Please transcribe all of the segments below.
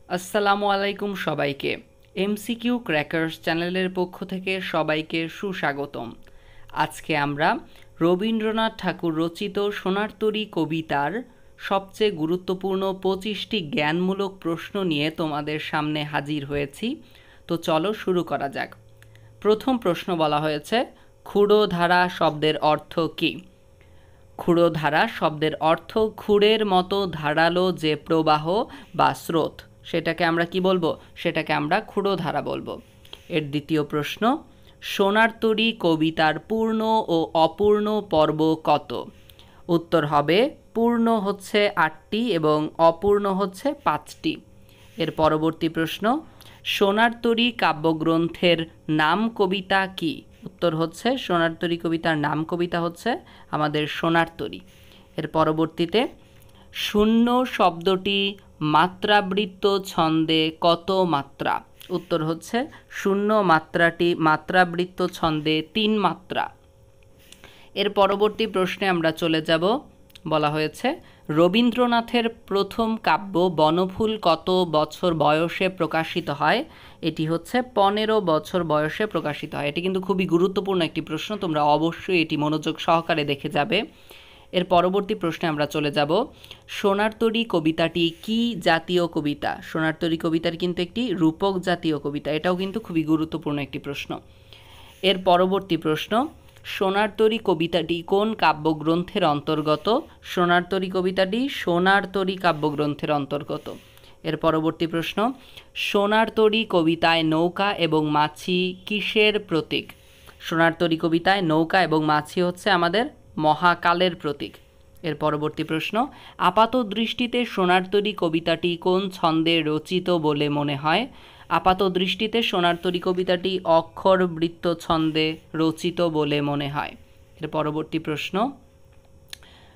আসসালামু আলাইকুম সবাইকে। এমসিকিউ ক্র্যাকার্স চ্যানেলের পক্ষ থেকে সবাইকে সুস্বাগতম। আজকে আমরা রবীন্দ্রনাথ ঠাকুর রচিত সোনার তরী কবিতার সবচেয়ে গুরুত্বপূর্ণ 25টি জ্ঞানমূলক প্রশ্ন নিয়ে তোমাদের সামনে হাজির হয়েছি। তো চলো শুরু করা যাক। প্রথম প্রশ্ন বলা হয়েছে, ক্ষুরধারা শব্দের অর্থ কী? ক্ষুরধারা শব্দের অর্থ ক্ষুরের মতো ধারালো যে প্রবাহ বা স্রোত, সেটাকে আমরা কি বলবো? সেটাকে আমরা ক্ষুরধারা বলবো। এর দ্বিতীয় প্রশ্ন, সোনার তরী কবিতার পূর্ণ ও অপূর্ণ পর্ব কত? উত্তর হবে পূর্ণ হচ্ছে 8টি এবং অপূর্ণ হচ্ছে 5টি। এর পরবর্তী প্রশ্ন, সোনার তরী কাব্যগ্রন্থের নাম কবিতা কি? উত্তর হচ্ছে সোনার তরী কবিতার নাম কবিতা হচ্ছে আমাদের সোনার তরী। এর পরবর্তীতে, শূন্য শব্দটি মাত্রাবৃত্ত ছন্দে কত মাত্রা? উত্তর হচ্ছে শূন্য মাত্রাটি মাত্রাবৃত্ত ছন্দে 3 মাত্রা। এর পরবর্তী প্রশ্নে আমরা চলে যাব। বলা হয়েছে, রবীন্দ্রনাথের প্রথম কাব্য বনফুল কত বছর বয়সে প্রকাশিত হয়? এটি হচ্ছে 15 বছর বয়সে প্রকাশিত হয়। এটি কিন্তু খুবই গুরুত্বপূর্ণ একটি প্রশ্ন, তোমরা অবশ্যই এটি মনোযোগ সহকারে দেখে যাবে। এর পরবর্তী প্রশ্নে আমরা চলে যাব, সোনার তরী কবিতাটি কি জাতীয় কবিতা? সোনার তরী কবিতার কিন্তু একটি রূপক জাতীয় কবিতা, এটাও কিন্তু খুবই গুরুত্বপূর্ণ একটি প্রশ্ন। এর পরবর্তী প্রশ্ন, সোনার তরী কবিতাটি কোন কাব্যগ্রন্থের অন্তর্গত? সোনার তরী কবিতাটি সোনার তরী কাব্যগ্রন্থের অন্তর্গত। এর পরবর্তী প্রশ্ন, সোনার তরী কবিতায় নৌকা এবং মাছি কিসের প্রতীক? সোনার তরী কবিতায় নৌকা এবং মাছি হচ্ছে আমাদের মহাকালের প্রতীক। এর পরবর্তী প্রশ্ন, আপাত দৃষ্টিতে সোনার তরী কবিতাটি কোন ছন্দে রচিত বলে মনে হয়? আপাত দৃষ্টিতে সোনার তরী কবিতাটি অক্ষর বৃত্ত ছন্দে রচিত বলে মনে হয়। এর পরবর্তী প্রশ্ন,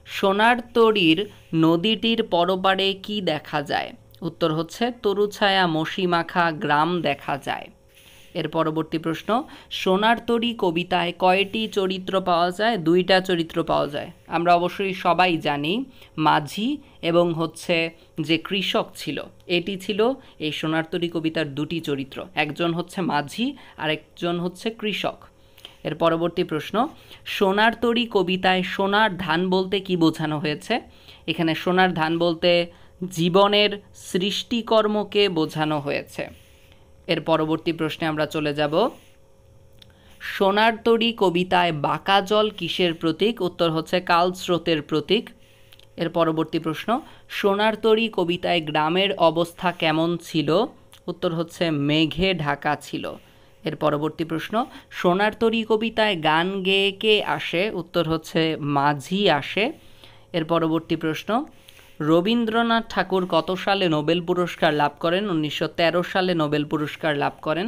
সোনার তরীর নদীটির পরপারে কি দেখা যায়? উত্তর হচ্ছে তরুছায়া মসিমাখা গ্রাম দেখা যায়। এর পরবর্তী প্রশ্ন, সোনার তরী কবিতায় কয়টি চরিত্র পাওয়া যায়? 2টা চরিত্র পাওয়া যায়। আমরা অবশ্যই সবাই জানি মাঝি এবং হচ্ছে যে কৃষক ছিল, এটি ছিল এই সোনার তরী কবিতার 2টি চরিত্র। একজন হচ্ছে মাঝি আর একজন হচ্ছে কৃষক। এর পরবর্তী প্রশ্ন, সোনার তরী কবিতায় সোনার ধান বলতে কি বোঝানো হয়েছে? এখানে সোনার ধান বলতে জীবনের সৃষ্টিকর্মকে বোঝানো হয়েছে। এর পরবর্তী প্রশ্নে আমরা চলে যাব, সোনার তরী কবিতায় বাঁকা জল কিসের প্রতীক? উত্তর হচ্ছে কালস্রোতের প্রতীক। এর পরবর্তী প্রশ্ন, সোনার তরী কবিতায় গ্রামের অবস্থা কেমন ছিল? উত্তর হচ্ছে মেঘে ঢাকা ছিল। এর পরবর্তী প্রশ্ন, সোনার তরী কবিতায় গান গেয়ে কে আসে? উত্তর হচ্ছে মাঝি আসে। এর পরবর্তী প্রশ্ন, রবীন্দ্রনাথ ঠাকুর কত সালে নোবেল পুরস্কার লাভ করেন? 1913 সালে নোবেল পুরস্কার লাভ করেন।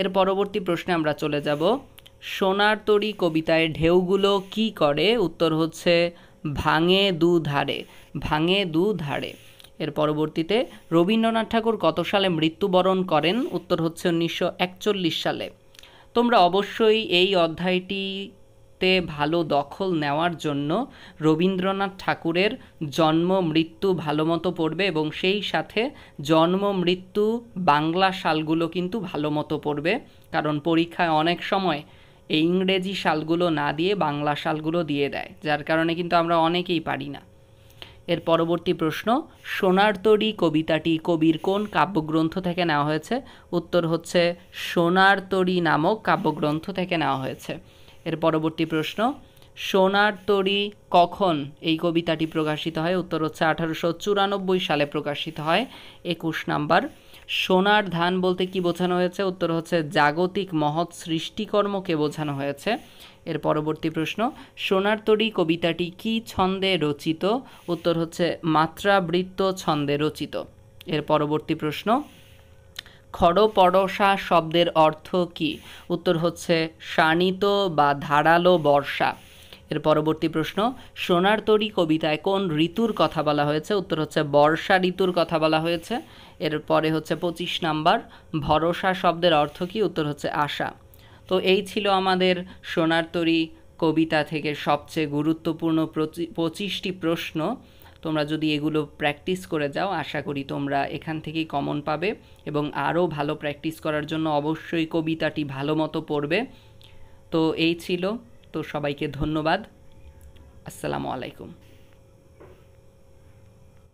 এর পরবর্তী প্রশ্নে আমরা চলে যাব, সোনার তরী কবিতায় ঢেউগুলো কি করে? উত্তর হচ্ছে ভাঙে দুধারে, ভাঙে দুধারে। এর পরবর্তীতে, রবীন্দ্রনাথ ঠাকুর কত সালে মৃত্যুবরণ করেন? উত্তর হচ্ছে 1941 সালে। তোমরা অবশ্যই এই অধ্যায়টিতে ভালো দখল নেওয়ার জন্য রবীন্দ্রনাথ ঠাকুরের জন্ম মৃত্যু ভালো মতো পড়বে এবং সেই সাথে জন্ম মৃত্যু বাংলা সালগুলো কিন্তু ভালো মতো পড়বে, কারণ পরীক্ষায় অনেক সময় এই ইংরেজি সালগুলো না দিয়ে বাংলা সালগুলো দিয়ে দেয়, যার কারণে কিন্তু আমরা অনেকেই পারি না। এর পরবর্তী প্রশ্ন, সোনার তরী কবিতাটি কবির কোন কাব্যগ্রন্থ থেকে নেওয়া হয়েছে? উত্তর হচ্ছে সোনার তরী নামক কাব্যগ্রন্থ থেকে নেওয়া হয়েছে। এর পরবর্তী প্রশ্ন, সোনার তরী কখন এই কবিতাটি প্রকাশিত হয়? উত্তর হচ্ছে 1894 সালে প্রকাশিত হয়। 21 নাম্বার, সোনার ধান বলতে কি বোঝানো হয়েছে? উত্তর হচ্ছে জাগতিক মহৎ সৃষ্টিকর্মকে বোঝানো হয়েছে। এর পরবর্তী প্রশ্ন, সোনার তরী কবিতাটি কি ছন্দে রচিত? উত্তর হচ্ছে মাত্রাবৃত্ত ছন্দে রচিত। এর পরবর্তী প্রশ্ন, খড়পড়শা শব্দের অর্থ কি? উত্তর হচ্ছে শানিত বা ধারালো বর্ষা। এর পরবর্তী প্রশ্ন, সোনার তরী কবিতায় কোন ঋতুর কথা বলা হয়েছে? উত্তর হচ্ছে বর্ষা ঋতুর কথা বলা হয়েছে। এরপরে হচ্ছে 25 নাম্বার, ভরসা শব্দের অর্থ কি? উত্তর হচ্ছে আশা। তো এই ছিল আমাদের সোনার তরী কবিতা থেকে সবচেয়ে গুরুত্বপূর্ণ 25টি প্রশ্ন। তোমরা যদি এগুলো প্র্যাকটিস করে যাও আশা করি তোমরা এখান থেকেই কমন পাবে এবং আরও ভালো প্র্যাকটিস করার জন্য অবশ্যই কবিতাটি ভালো মতো পড়বে। তো এই ছিল, তো সবাইকে ধন্যবাদ। আসসালামু আলাইকুম।